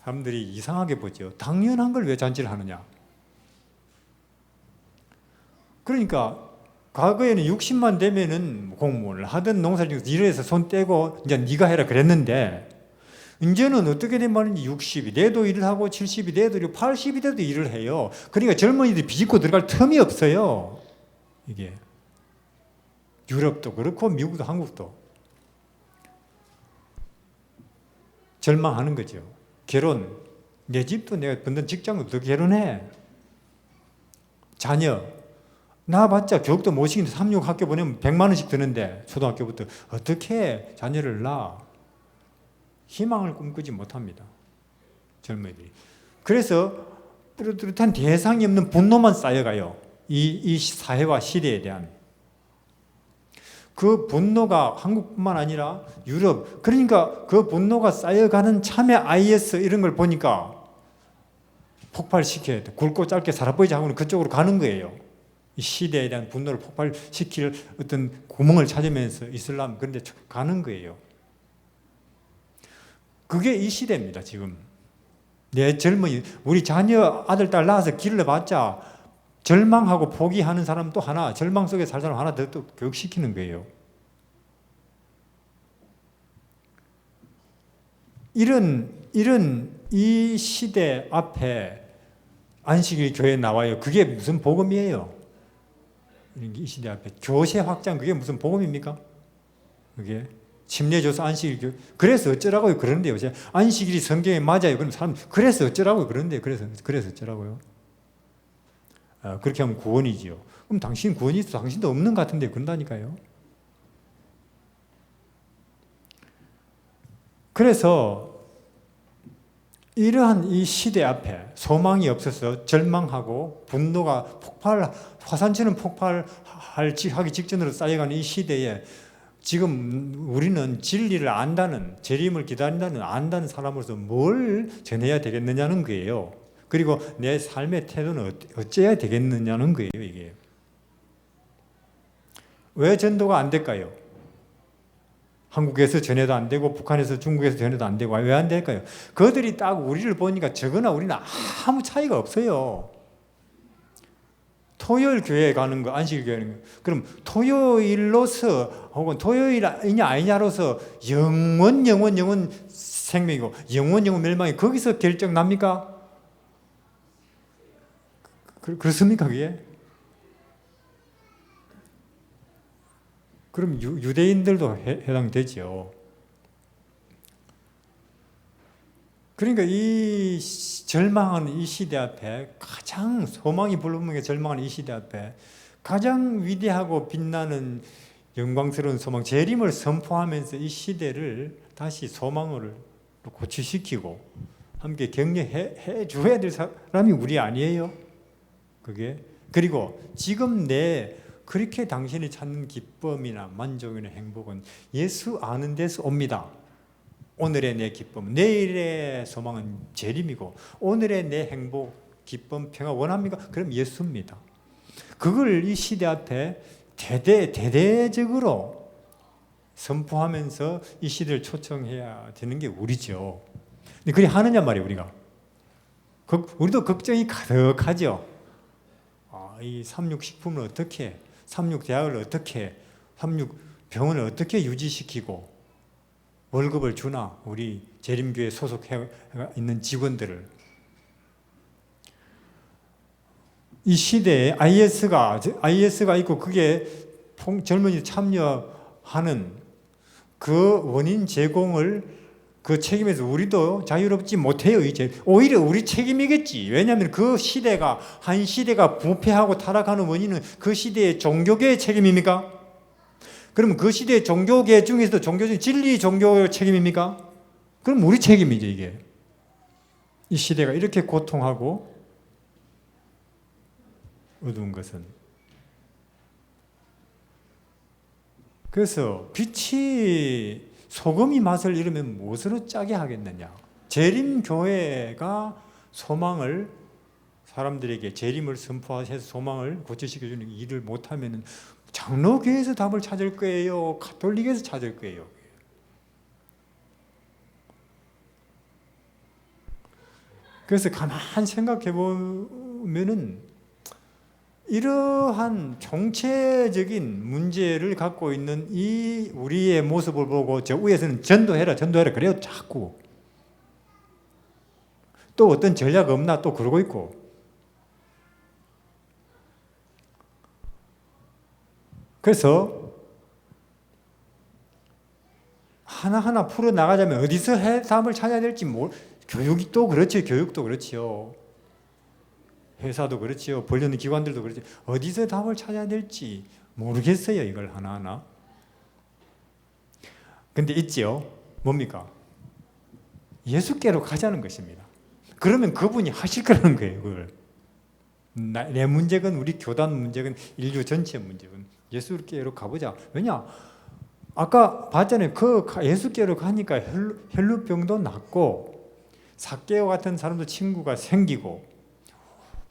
사람들이 이상하게 보죠. 당연한 걸 왜 잔치를 하느냐. 그러니까 과거에는 60만 되면은 공무원을 하든 농사를 일해서 손 떼고 이제 네가 해라 그랬는데, 이제는 어떻게 된 말인지 60이 돼도 일을 하고 70이 돼도 일을, 80이 돼도 일을 해요. 그러니까 젊은이들이 비집고 들어갈 틈이 없어요. 이게 유럽도 그렇고 미국도 한국도 절망하는 거죠. 결혼, 내 집도 내가 번든 직장도 어떻게 결혼해? 자녀, 낳아봤자 교육도 못 시키는데 3, 6 학교 보내면 100만 원씩 드는데 초등학교부터 어떻게 자녀를 낳아? 희망을 꿈꾸지 못합니다. 젊은이들이. 그래서 뚜렷한 대상이 없는 분노만 쌓여가요. 이 사회와 시대에 대한. 그 분노가 한국뿐만 아니라 유럽, 그러니까 그 분노가 쌓여가는 참에 IS 이런 걸 보니까 폭발시켜야 돼. 굵고 짧게 살아보이자 하고는 그쪽으로 가는 거예요. 이 시대에 대한 분노를 폭발시킬 어떤 구멍을 찾으면서 이슬람 그런 데 가는 거예요. 그게 이 시대입니다. 지금 내 젊은이, 우리 자녀 아들 딸 낳아서 길러봤자 절망하고 포기하는 사람 또 하나, 절망 속에 살 사람 하나 더 또 교육시키는 거예요. 이런 이 시대 앞에 안식일 교회에 나와요. 그게 무슨 복음이에요? 이 시대 앞에 교세 확장, 그게 무슨 복음입니까? 그게 침례줘서 안식일 교회. 그래서 어쩌라고요? 그러는데요. 요새 안식일이 성경에 맞아요. 그럼 사람 그래서 어쩌라고요? 그러는데요. 그래서 어쩌라고요? 그렇게 하면 구원이지요. 그럼 당신 구원이 있어? 당신도 없는 것 같은데 그런다니까요. 그래서 이러한 이 시대 앞에 소망이 없어서 절망하고 분노가 화산처럼 폭발하기 직전으로 쌓여가는 이 시대에 지금 우리는 진리를 안다는, 재림을 기다린다는 안다는 사람으로서 뭘 전해야 되겠느냐는 거예요. 그리고 내 삶의 태도는 어째야 되겠느냐는 거예요. 이게 왜 전도가 안 될까요? 한국에서 전해도 안 되고 북한에서 중국에서 전해도 안 되고 왜 안 될까요? 그들이 딱 우리를 보니까 저거나 우리는 아무 차이가 없어요. 토요일 교회에 가는 거, 안식일 교회에 가는 거. 그럼 토요일로서 혹은 토요일이냐 아니냐로서 영원 생명이고 영원 멸망이 거기서 결정 납니까? 그렇습니까 그게? 그럼 유대인들도 해당되죠. 그러니까 이 절망하는 이 시대 앞에, 가장 소망이 불분명하게 절망하는 이 시대 앞에 가장 위대하고 빛나는 영광스러운 소망, 재림을 선포하면서 이 시대를 다시 소망으로 고취시키고 함께 격려해 줘야 될 사람이 우리 아니에요? 그게. 그리고 지금 그렇게 당신이 찾는 기쁨이나 만족이나 행복은 예수 아는 데서 옵니다. 오늘의 내 기쁨, 내일의 소망은 재림이고 오늘의 내 행복, 기쁨, 평화 원합니까? 그럼 예수입니다. 그걸 이 시대 앞에 대대적으로 선포하면서 이 시대를 초청해야 되는 게 우리죠. 근데 그리 하느냐 말이에요, 우리가. 우리도 걱정이 가득하죠. 이 삼육식품을 어떻게, 삼육대학을 어떻게, 삼육병원을 어떻게 유지시키고 월급을 주나, 우리 재림교회 소속해 있는 직원들을. 이 시대에 IS가 있고 그게 젊은이 참여하는 그 원인 제공을 그 책임에서 우리도 자유롭지 못해요. 이제 오히려 우리 책임이겠지. 왜냐하면 그 시대가 한 시대가 부패하고 타락하는 원인은 그 시대의 종교계의 책임입니까? 그러면 그 시대의 종교계 중에서도 종교적 진리 종교의 책임입니까? 그럼 우리 책임이죠, 이게. 이 시대가 이렇게 고통하고 어두운 것은. 그래서 빛이 소금이 맛을 잃으면 무엇으로 짜게 하겠느냐. 재림교회가 소망을 사람들에게 재림을 선포해서 소망을 고쳐시켜주는 일을 못하면 장로교회에서 답을 찾을 거예요? 가톨릭에서 찾을 거예요? 그래서 가만히 생각해 보면은 이러한 총체적인 문제를 갖고 있는 이 우리의 모습을 보고 저 위에서는 전도해라 그래요 자꾸. 또 어떤 전략 없나 또 그러고 있고. 그래서 하나하나 풀어나가자면 어디서 해답을 찾아야 될지 교육도 그렇지요. 회사도 그렇지요. 벌려는 기관들도 그렇지. 어디서 답을 찾아야 될지 모르겠어요. 이걸 하나하나. 근데 있지요. 뭡니까? 예수께로 가자는 것입니다. 그러면 그분이 하실 거라는 거예요. 그걸. 내 문제건 우리 교단 문제건 인류 전체 문제건 예수께로 가보자. 왜냐? 아까 봤잖아요. 그 예수께로 가니까 혈루병도 낫고 삭개오 같은 사람도 친구가 생기고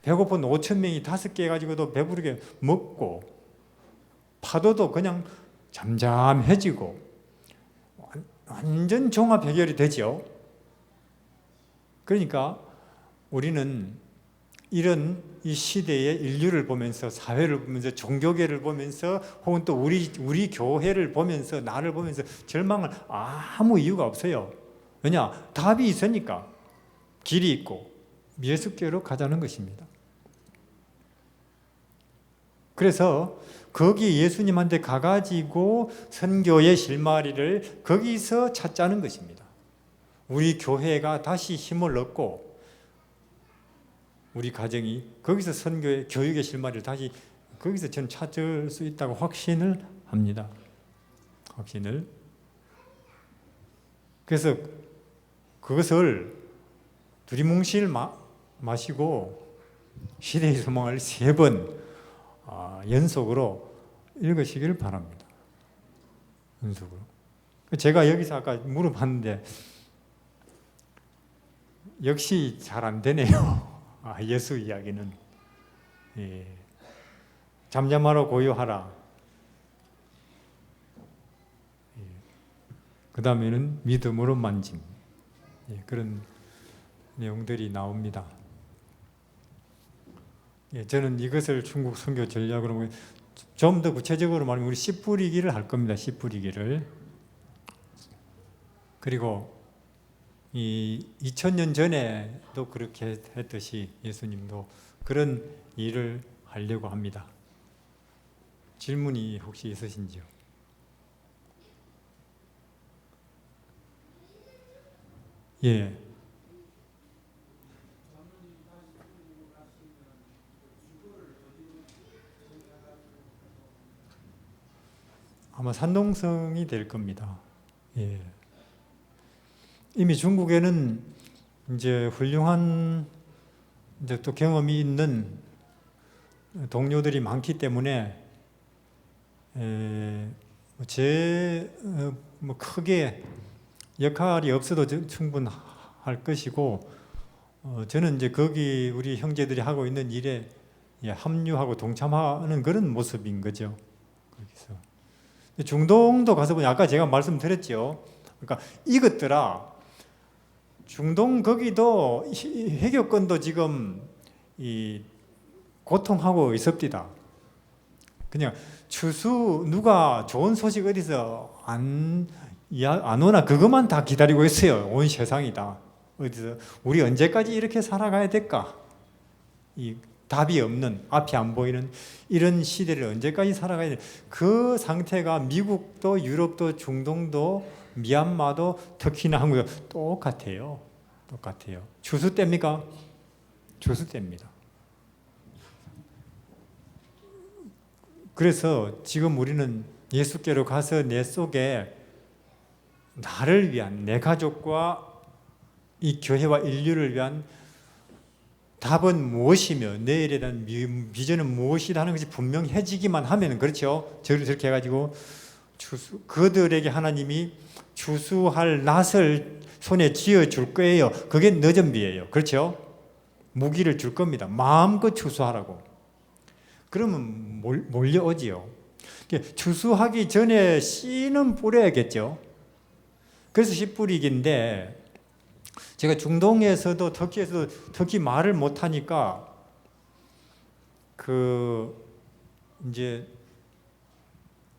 배고픈 5천 명이 5개 가지고도 배부르게 먹고 파도도 그냥 잠잠해지고 완전 종합 해결이 되죠. 그러니까 우리는 이런 이 시대의 인류를 보면서 사회를 보면서 종교계를 보면서 혹은 또 우리 교회를 보면서 나를 보면서 절망을 아무 이유가 없어요. 왜냐? 답이 있으니까 길이 있고 예수께로 가자는 것입니다. 그래서 거기 예수님한테 가가지고 선교의 실마리를 거기서 찾자는 것입니다. 우리 교회가 다시 힘을 얻고 우리 가정이 거기서 선교의 교육의 실마리를 다시 거기서 저는 찾을 수 있다고 확신을 합니다. 확신을. 그래서 그것을 두리뭉실 마시고 시대의 소망을 3번 연속으로 읽으시기를 바랍니다. 연속으로. 제가 여기서 아까 물어봤는데 역시 잘 안 되네요. 예수 이야기는. 예. 잠잠하라 고요하라. 예. 그 다음에는 믿음으로 만짐. 예. 그런 내용들이 나옵니다. 예. 저는 이것을 중국 선교 전략으로 좀 더 구체적으로 말하면 우리 씨 뿌리기를 할 겁니다. 씨 뿌리기를. 그리고 이 2000년 전에도 그렇게 했듯이 예수님도 그런 일을 하려고 합니다. 질문이 혹시 있으신지요? 예. 아마 산동성이 될 겁니다. 예. 이미 중국에는 이제 훌륭한 이제 또 경험이 있는 동료들이 많기 때문에 뭐 크게 역할이 없어도 충분할 것이고, 저는 이제 거기 우리 형제들이 하고 있는 일에 합류하고 동참하는 그런 모습인 거죠. 거기서 중동도 가서 보니 아까 제가 말씀드렸죠. 그러니까 이것들아, 중동 거기도 회교권도 지금 고통하고 있습니다. 그냥 추수 누가 좋은 소식 어디서 안 오나 그것만 다 기다리고 있어요. 온 세상이 다. 어디서 우리 언제까지 이렇게 살아가야 될까? 이 답이 없는, 앞이 안 보이는 이런 시대를 언제까지 살아가야 될까? 그 상태가 미국도 유럽도 중동도 미얀마도 특히나 한국도 똑같아요. 추수 때입니까? 추수 때입니다. 그래서 지금 우리는 예수께로 가서 내 속에 나를 위한, 내 가족과 이 교회와 인류를 위한 답은 무엇이며 내일에 대한 비전은 무엇이다 하는 것이 분명해지기만 하면, 그렇죠? 저렇게 해가지고 그들에게 하나님이 추수할 낫을 손에 쥐어줄 거예요. 그게 너전비예요. 그렇죠? 무기를 줄 겁니다. 마음껏 추수하라고. 그러면 몰려오지요. 추수하기 전에 씨는 뿌려야겠죠. 그래서 씨 뿌리기인데, 제가 중동에서도 터키에서도 특히 말을 못하니까 이제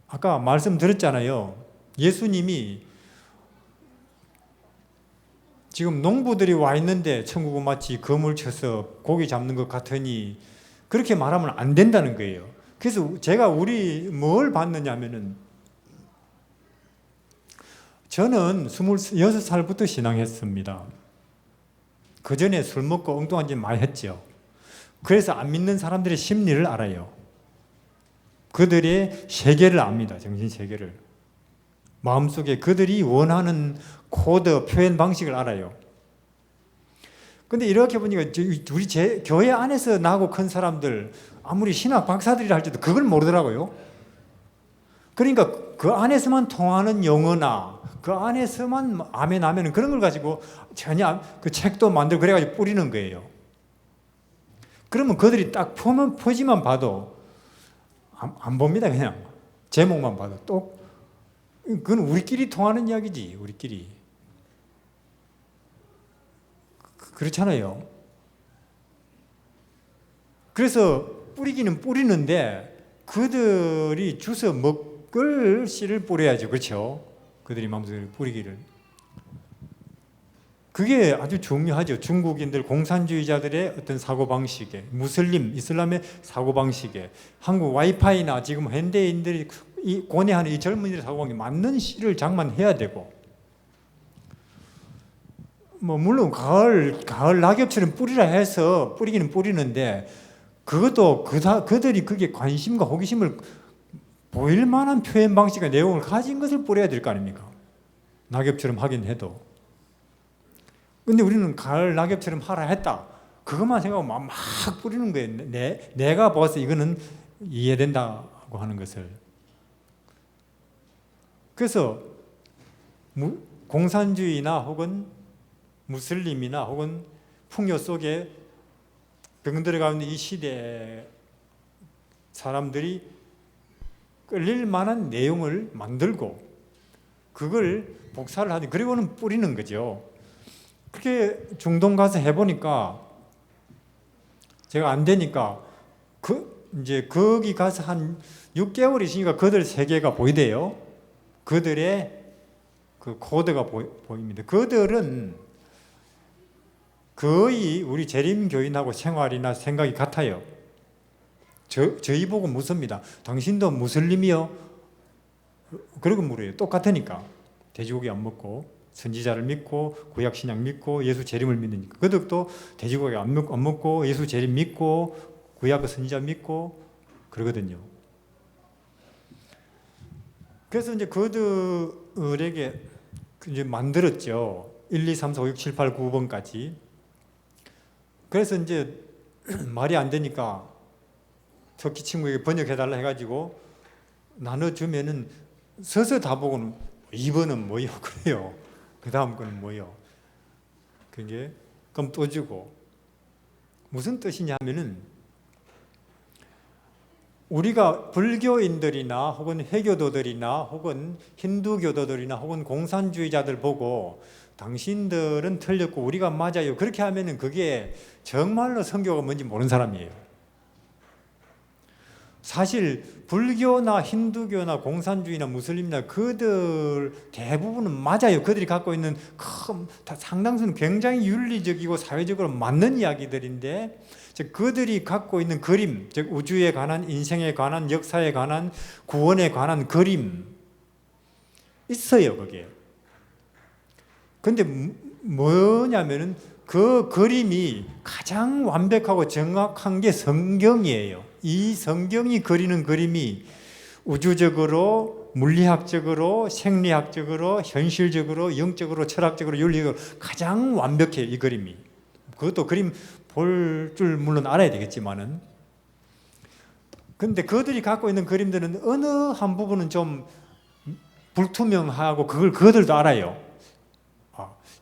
아까 말씀드렸잖아요. 예수님이 지금 농부들이 와 있는데 천국은 마치 거물 쳐서 고기 잡는 것 같으니 그렇게 말하면 안 된다는 거예요. 그래서 제가 뭘 봤느냐면은, 저는 26살부터 신앙했습니다. 그 전에 술 먹고 엉뚱한 짓 많이 했죠. 그래서 안 믿는 사람들의 심리를 알아요. 그들의 세계를 압니다. 정신 세계를. 마음속에 그들이 원하는 코드, 표현 방식을 알아요. 근데 이렇게 보니까 우리 교회 안에서 나고 큰 사람들, 아무리 신학 박사들이라 할지도 그걸 모르더라고요. 그러니까 그 안에서만 통하는 용어나 그 안에서만 아멘 하면 그런 걸 가지고 전혀 그 책도 만들고 그래가지고 뿌리는 거예요. 그러면 그들이 딱 표지만 봐도 안 봅니다. 그냥 제목만 봐도 또 그건 우리끼리 통하는 이야기지. 우리끼리. 그렇잖아요. 그래서 뿌리기는 뿌리는데 그들이 주워 먹을 씨를 뿌려야죠. 그렇죠? 그들이 마음속에 뿌리기를. 그게 아주 중요하죠. 중국인들, 공산주의자들의 어떤 사고방식에, 이슬람의 사고방식에, 한국 와이파이나 지금 현대인들이 고뇌하는 이 젊은이들의 사고방식에 맞는 씨를 장만해야 되고, 물론 가을 낙엽처럼 뿌리라 해서 뿌리기는 뿌리는데, 그것도 그들이 그게 관심과 호기심을 보일 만한 표현 방식과 내용을 가진 것을 뿌려야 될 거 아닙니까? 낙엽처럼 하긴 해도. 근데 우리는 가을 낙엽처럼 하라 했다. 그것만 생각하고 막 뿌리는 거예요. 내가 봐서 이거는 이해된다고 하는 것을. 그래서 공산주의나 혹은 무슬림이나 혹은 풍요 속에 병들어가고 있는 이 시대 사람들이 끌릴 만한 내용을 만들고 그걸 복사를 하지, 그리고는 뿌리는 거죠. 그렇게 중동 가서 해보니까 제가 안 되니까 이제 거기 가서 한 6개월 있으니까 그들 세계가 보이대요. 그들의 그 코드가 보입니다. 그들은 거의 우리 재림교인하고 생활이나 생각이 같아요. 저희 보고 묻습니다. 당신도 무슬림이요? 그러고 물어요. 똑같으니까. 돼지고기 안 먹고 선지자를 믿고 구약신약 믿고 예수 재림을 믿으니까. 그들도 돼지고기 안 먹고 예수 재림 믿고 구약 선지자 믿고 그러거든요. 그래서 이제 그들에게 이제 만들었죠. 1, 2, 3, 4, 5, 6, 7, 8, 9번까지. 그래서 이제 말이 안 되니까 터키 친구에게 번역해달라 해가지고 나눠주면은 서서 다 보고는 2번은 뭐요? 그래요. 그 다음 거는 뭐예요? 그게 그럼 또 주고 무슨 뜻이냐 하면은 우리가 불교인들이나 혹은 회교도들이나 혹은 힌두교도들이나 혹은 공산주의자들 보고 당신들은 틀렸고 우리가 맞아요. 그렇게 하면은 그게 정말로 선교가 뭔지 모르는 사람이에요. 사실 불교나 힌두교나 공산주의나 무슬림이나 그들 대부분은 맞아요. 그들이 갖고 있는 상당수는 굉장히 윤리적이고 사회적으로 맞는 이야기들인데 즉 그들이 갖고 있는 그림, 즉 우주에 관한, 인생에 관한, 역사에 관한, 구원에 관한 그림 있어요. 그게. 근데 뭐냐면은 그 그림이 가장 완벽하고 정확한 게 성경이에요. 이 성경이 그리는 그림이 우주적으로, 물리학적으로, 생리학적으로, 현실적으로, 영적으로, 철학적으로, 윤리적으로 가장 완벽해요. 이 그림이. 그것도 그림 볼 줄 물론 알아야 되겠지만은. 근데 그들이 갖고 있는 그림들은 어느 한 부분은 좀 불투명하고 그들도 알아요.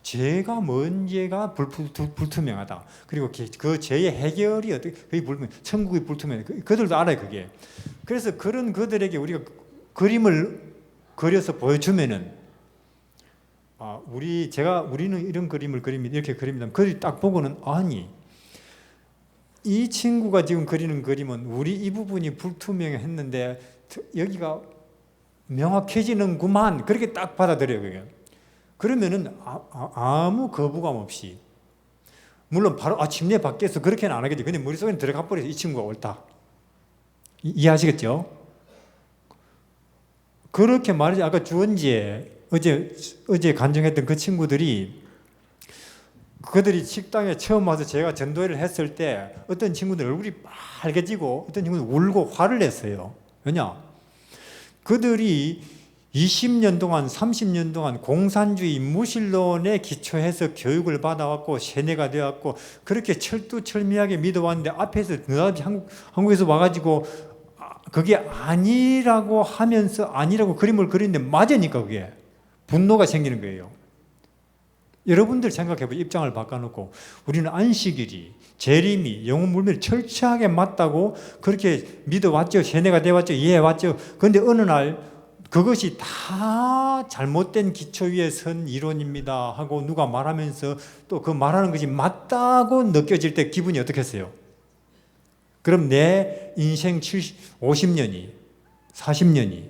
죄가 뭔지가 불투명하다. 그리고 그 죄의 해결이 어떻게, 그게 천국이 불투명해. 그들도 알아요, 그게. 그래서 그런 그들에게 우리가 그림을 그려서 보여주면은, 우리는 이런 그림을 그립니다. 이렇게 그립니다. 그들이 딱 보고는, 아니, 이 친구가 지금 그리는 그림은 우리 이 부분이 불투명했는데, 여기가 명확해지는구만. 그렇게 딱 받아들여요, 그게. 그러면은 아무 거부감 없이 물론 바로 침례 받겠어 그렇게는 안 하겠죠. 근데 머릿속에 들어가 버려서 이 친구가 옳다. 이해하시겠죠? 그렇게 말이지. 아까 주원지에 어제 간증했던 그 친구들이 그들이 식당에 처음 와서 제가 전도회를 했을 때 어떤 친구들 얼굴이 빨개지고 어떤 친구들 울고 화를 냈어요. 왜냐? 그들이 20년 동안 30년 동안 공산주의 무신론에 기초해서 교육을 받아왔고 세뇌가 되었고 그렇게 철두철미하게 믿어왔는데 앞에서 너희 한국에서 와가지고 그게 아니라고 하면서 아니라고 그림을 그리는데 맞으니까 그게 분노가 생기는 거예요. 여러분들 생각해보세요. 입장을 바꿔놓고 우리는 안식일이 재림이 영혼 물밀 철저하게 맞다고 그렇게 믿어왔죠. 세뇌가 되어왔죠. 이해해왔죠. 그런데 어느 날 그것이 다 잘못된 기초 위에 선 이론입니다 하고 누가 말하면서 또 그 말하는 것이 맞다고 느껴질 때 기분이 어떻겠어요? 그럼 내 인생 50년이 40년이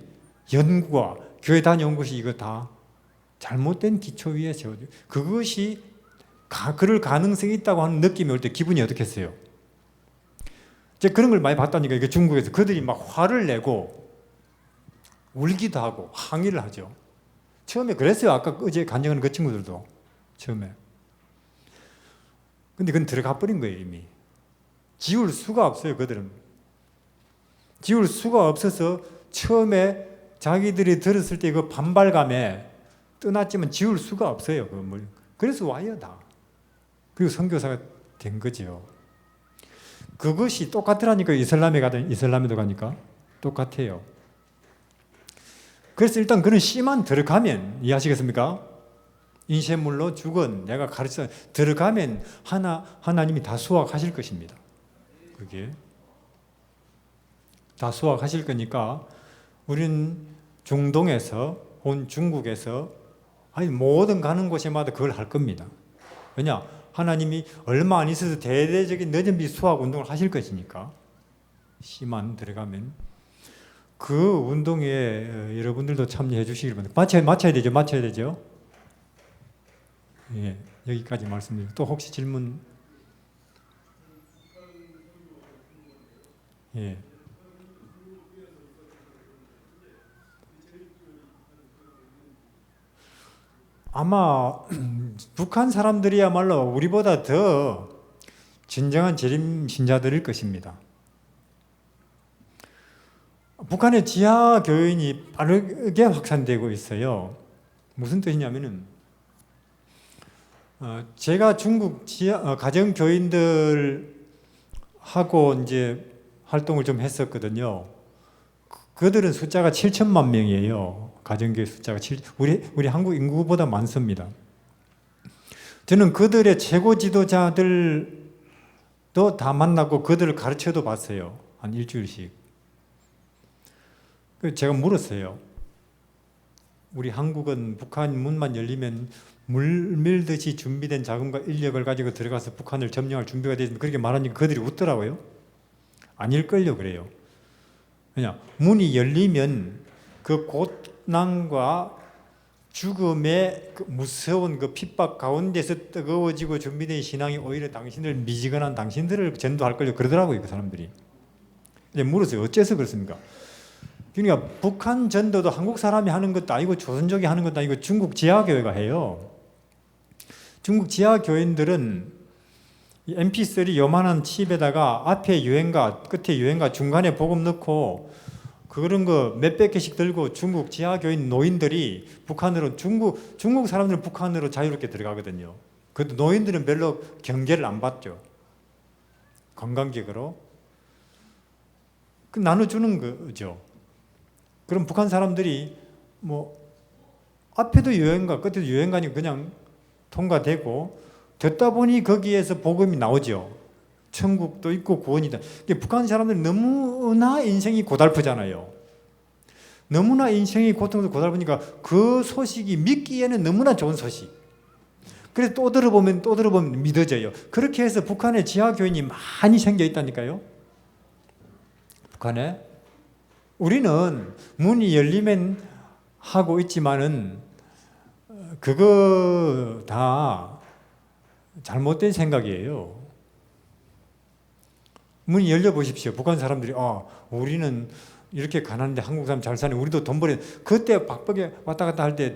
연구와 교회 다녀온 것이 이거 다 잘못된 기초 위에 세워져 그것이 그럴 가능성이 있다고 하는 느낌이 올 때 기분이 어떻겠어요? 제가 그런 걸 많이 봤다니까. 이게 중국에서 그들이 막 화를 내고 울기도 하고 항의를 하죠. 처음에 그랬어요. 아까 어제 간증하는 그 친구들도 처음에. 근데 그건 들어가 버린 거예요. 이미 지울 수가 없어요. 그들은 지울 수가 없어서 처음에 자기들이 들었을 때 그 반발감에 떠났지만 지울 수가 없어요. 그래서 와요 다. 그리고 선교사가 된 거죠. 그것이 똑같으라니까. 이슬람에 가든 이슬람에도 가니까 똑같아요. 그래서 일단 그런 씨만 들어가면 이해하시겠습니까? 인쇄물로 죽은 내가 가르쳐 들어가면 하나님이 다 수확하실 것입니다. 그게 다 수확하실 거니까 우리는 중동에서 혹은 중국에서 모든 가는 곳에마다 그걸 할 겁니다. 왜냐? 하나님이 얼마 안 있어서 대대적인 늦은비 수확 운동을 하실 것이니까 씨만 들어가면 그 운동에 여러분들도 참여해 주시길 바랍니다. 맞춰야 되죠. 예, 여기까지 말씀드리고 또 혹시 질문? 예. 아마 북한 사람들이야말로 우리보다 더 진정한 재림 신자들일 것입니다. 북한의 지하 교인이 빠르게 확산되고 있어요. 무슨 뜻이냐면은 제가 중국 가정 교인들하고 이제 활동을 좀 했었거든요. 그들은 숫자가 7천만 명이에요. 가정교회 숫자가 우리 한국 인구보다 많습니다. 저는 그들의 최고 지도자들도 다 만나고 그들을 가르쳐도 봤어요. 한 일주일씩. 제가 물었어요. 우리 한국은 북한 문만 열리면 물밀듯이 준비된 자금과 인력을 가지고 들어가서 북한을 점령할 준비가 되어 있는데 그렇게 말하니까 그들이 웃더라고요. 아닐걸요 그래요. 그냥 문이 열리면 그 고난과 죽음의 그 무서운 그 핍박 가운데서 뜨거워지고 준비된 신앙이 오히려 당신들 미지근한 당신들을 전도할 걸요 그러더라고요 그 사람들이. 이제 물었어요. 어째서 그렇습니까? 그러니까 북한 전도도 한국 사람이 하는 것도 아니고 조선족이 하는 것도 아니고 중국 지하교회가 해요. 중국 지하교인들은 MP3 요만한 칩에다가 앞에 유행가, 끝에 유행가, 중간에 복음 넣고 그런 거 몇백 개씩 들고 중국 지하교인 노인들이 북한으로 중국 사람들은 북한으로 자유롭게 들어가거든요. 그래도 노인들은 별로 경계를 안 받죠. 관광객으로. 그 나눠주는 거죠. 그럼 북한 사람들이 뭐 앞에도 유행가, 끝에도 유행가니 그냥 통과되고 듣다 보니 거기에서 복음이 나오죠. 천국도 있고 구원이다. 북한 사람들은 너무나 인생이 고달프잖아요. 너무나 인생이 고통도 고달프니까 그 소식이 믿기에는 너무나 좋은 소식. 그래서 또 들어보면 믿어져요. 그렇게 해서 북한에 지하교인이 많이 생겨 있다니까요. 북한에. 우리는 문이 열리면 하고 있지만은 그거 다 잘못된 생각이에요. 문이 열려보십시오. 북한 사람들이 우리는 이렇게 가난한데 한국 사람 잘 사네. 우리도 돈 벌여. 그때 박박에 왔다 갔다 할 때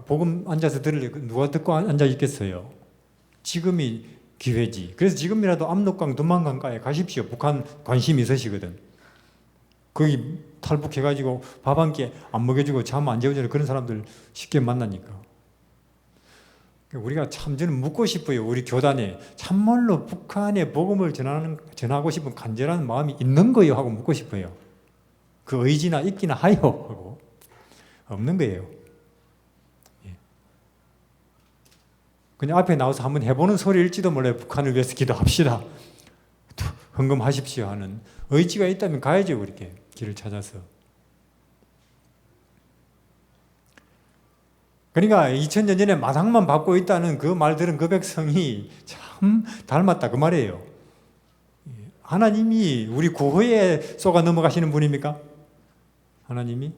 복음 앉아서 들을래. 누가 듣고 앉아 있겠어요. 지금이 기회지. 그래서 지금이라도 압록강, 두만강가에 가십시오. 북한 관심 있으시거든. 거기 탈북해가지고 밥 한 끼 안 먹여주고 잠 안 재워주는 그런 사람들 쉽게 만나니까. 우리가 참 저는 묻고 싶어요. 우리 교단에 참말로 북한에 복음을 전하고 싶은 간절한 마음이 있는 거예요 하고 묻고 싶어요. 그 의지나 있기나 하요 하고 없는 거예요. 그냥 앞에 나와서 한번 해보는 소리일지도 몰라요. 북한을 위해서 기도합시다. 헌금하십시오 하는 의지가 있다면 가야죠. 그렇게 길을 찾아서. 그러니까 2000년 전에 마당만 밟고 있다는 그 말들은 그 백성이 참 닮았다 그 말이에요. 하나님이 우리 구호에 쏘가 넘어가시는 분입니까? 하나님이?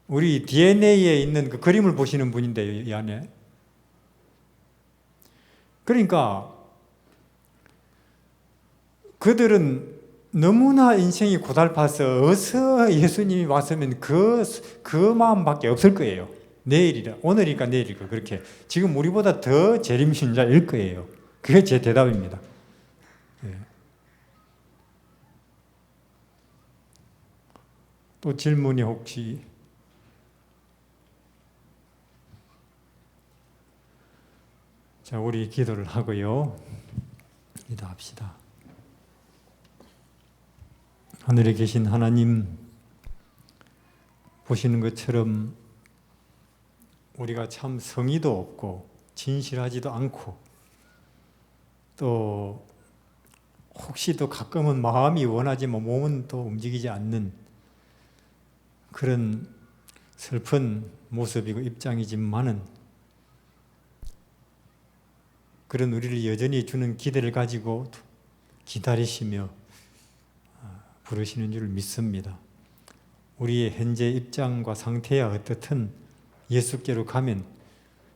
우리 DNA에 있는 그 그림을 보시는 분인데 이 안에. 그러니까 그들은 너무나 인생이 고달파서 어서 예수님이 왔으면 그 마음밖에 없을 거예요. 내일이라, 오늘이니까 내일이고 그렇게 지금 우리보다 더 재림신자일 거예요. 그게 제 대답입니다. 네. 또 질문이 혹시 자, 우리 기도를 하고요. 기도합시다. 하늘에 계신 하나님, 보시는 것처럼 우리가 참 성의도 없고 진실하지도 않고 또 혹시 또 가끔은 마음이 원하지만 몸은 또 움직이지 않는 그런 슬픈 모습이고 입장이지만은 그런 우리를 여전히 주는 기대를 가지고 기다리시며 부르시는 줄 믿습니다. 우리의 현재 입장과 상태야 어떻든 예수께로 가면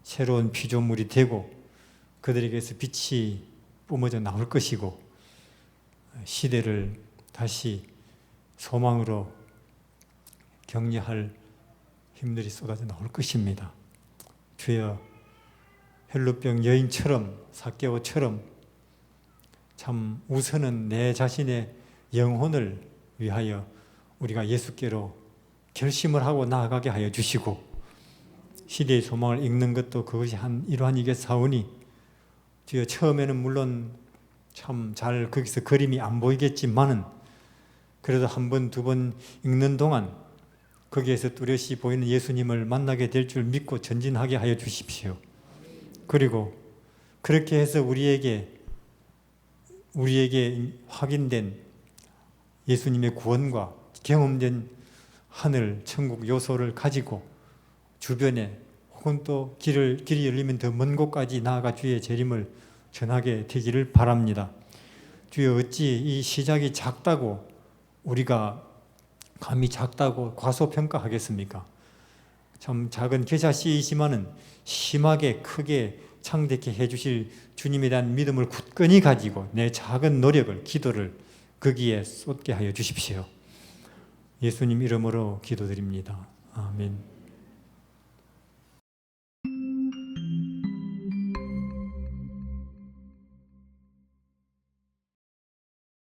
새로운 피조물이 되고 그들에게서 빛이 뿜어져 나올 것이고 시대를 다시 소망으로 격려할 힘들이 쏟아져 나올 것입니다. 주여, 혈루병 여인처럼 삭개오처럼 참 우선은 내 자신의 영혼을 위하여 우리가 예수께로 결심을 하고 나아가게 하여 주시고 시대의 소망을 읽는 것도 그것이 한 일환이겠사오니 주여, 처음에는 물론 참 잘 거기서 그림이 안 보이겠지만은 그래도 한 번, 두 번 읽는 동안 거기에서 뚜렷이 보이는 예수님을 만나게 될 줄 믿고 전진하게 하여 주십시오. 그리고 그렇게 해서 우리에게 확인된 예수님의 구원과 경험된 하늘, 천국 요소를 가지고 주변에 혹은 또 길이 열리면 더 먼 곳까지 나아가 주의 재림을 전하게 되기를 바랍니다. 주여, 어찌 이 시작이 작다고 우리가 감히 작다고 과소평가하겠습니까? 참 작은 겨자씨이지만은 심하게 크게 창대케 해주실 주님에 대한 믿음을 굳건히 가지고 내 작은 노력을, 기도를 거기에 쏟게 하여 주십시오. 예수님 이름으로 기도드립니다. 아멘.